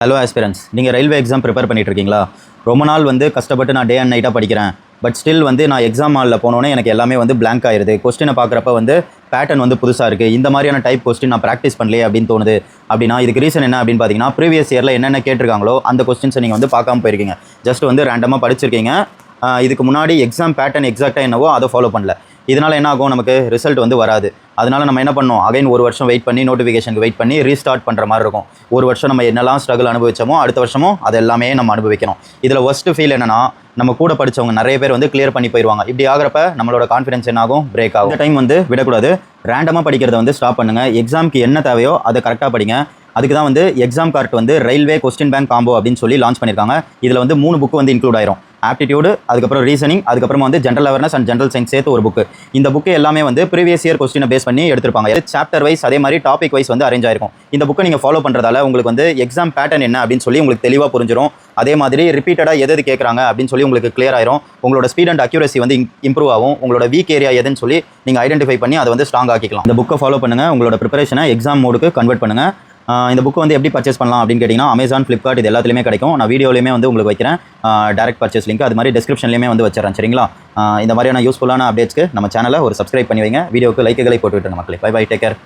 Hello aspirants, நீங்கள் railway exam prepare பண்ணிட்டு இருக்கீங்களா? ரொம்ப நாள் கஷ்டப்பட்டு நான் டே அண்ட் நைட்டாக படிக்கிறேன். பட் ஸ்டில் நான் எக்ஸாம் ஹாலில் போனோன்னே எனக்கு எல்லாமே பிளாங்க் ஆயிருது. கொஸ்டினை பார்க்குறப்ப பேட்டர்ன் புதுசாக இருக்குது. இந்த மாதிரியான டைப் கொஸ்டின் நான் ப்ராக்டிஸ் பண்ணலையே அப்படின்னு தோணுது. அப்படின்னா இதுக்கு ரீசன் என்ன அப்படின்னு பார்த்தீங்கன்னா, ப்ரீவியஸ் இயரில் என்னென்ன கேட்டிருக்காங்களோ அந்த கொஸ்டின்ஸை நீங்கள் பார்க்காம போயிருக்கீங்க. ஜஸ்ட் ரேண்டமாக படிச்சிருக்கீங்க. இதுக்கு முன்னாடி எக்ஸாம் பேட்டர்ன் எக்ஸாக்டாக என்னவோ அதை ஃபாலோ பண்ணல. இதனால் என்ன ஆகும், நமக்கு ரிசல்ட் வராது. அதனால் நம்ம என்ன பண்ணோம், அகைன் ஒரு வருஷம் வெயிட் பண்ணி நோட்டிஃபிகேஷனுக்கு வெயிட் பண்ணி ரீஸ்டார்ட் பண்ணுற மாதிரி இருக்கும். ஒரு வருஷம் நம்ம என்னெல்லாம் ஸ்ட்ரகிள் அனுபவிச்சோமோ அடுத்த வருஷமும் அது எல்லாமே நம்ம அனுபவிக்கணும். இதில் ஒஸ்ட்டு ஃபீல் என்னன்னா, நம்ம கூட படித்தவங்க நிறைய பேர் கிளியர் பண்ணி போயிடுவாங்க. இப்படி ஆகிறப்ப நம்மளோட கான்ஃபிடன்ஸ் என்ன ஆகும், பிரேக் ஆகும். இந்த டைம் விடக்கூடாது. ரேண்டமாக படிக்கிறத ஸ்டாப் பண்ணுங்கள். எக்ஸாமுக்கு என்ன தேவையோ அதை கரெக்டாக படிங்க. அதுக்கு தான் exam card railway question bank combo அப்படின்னு சொல்லி லான்ச் பண்ணியிருக்காங்க. இதில் 3 புக்கு இன்க்ளூட் ஆயிரும். ஆப்டிடியூடு, அதுக்கப்புறம் ரீசனிங், அதுக்கப்புறமா general awareness and general science சேர்த்து ஒரு புக்கு. இந்த புக்கு எல்லாமே ப்ரீவியஸ் இயர் கொஸ்டினை பேஸ் பண்ணி எடுத்திருப்பாங்க. சாப்டர் வைஸ் அதே மாதிரி டாபிக் வைஸ் அரேஞ்ச் ஆயிருக்கும். இந்த புக்கை நீங்கள் ஃபாலோ பண்ணுறதால உங்களுக்கு எக்ஸாம் பேட்டர்ன் என்ன அப்படின்னு சொல்லி உங்களுக்கு தெளிவாக புரிஞ்சிடும். அதே மாதிரி ரிப்பீட்டடாக எது கேட்குறாங்க அப்படின்னு சொல்லி உங்களுக்கு கிளியர் ஆயிரும். உங்களோட ஸ்பீட் அண்ட் அக்யூரசி இம்ப்ரூவ் ஆகும். உங்களோட வீக் ஏரியா எதுன்னு சொல்லி நீங்கள் ஐடென்டிஃபை பண்ணி அதை ஸ்ட்ராங் ஆக்கிக்கலாம். இந்த புக்கை ஃபாலோ பண்ணுங்கள். உங்களோட ப்ரிப்பரேஷனை எக்ஸாம் மோடுக்கு கன்வெர்ட் பண்ணுங்கள். இந்த புக்கு எப்படி பர்ச்சேஸ் பண்ணலாம் அப்படின்னு கேட்டிங்கன்னா, அமேசான், ஃப்ளிப்கார்ட் இது எல்லாத்துலேயுமே கிடைக்கும். நான் வீடியோலையுமே உங்களுக்கு வைக்கிறேன். டேரக்ட் பர்ச்சேஸ் லிங்க் அது மாதிரி டிஸ்கிரிப்ஷன்லேயுமே வச்சிடறேன். சரிங்களா? இந்த மாதிரியான யூஸ்ஃபுல்லான அப்டேட்ஸ்க்கு நம்ம சேனலை சப்ஸ்கிரைப் பண்ணி வைங்க. வீடியோக்கு லைக்குகளை போட்டு விட்டுருங்க மக்களே. Bye bye, take care.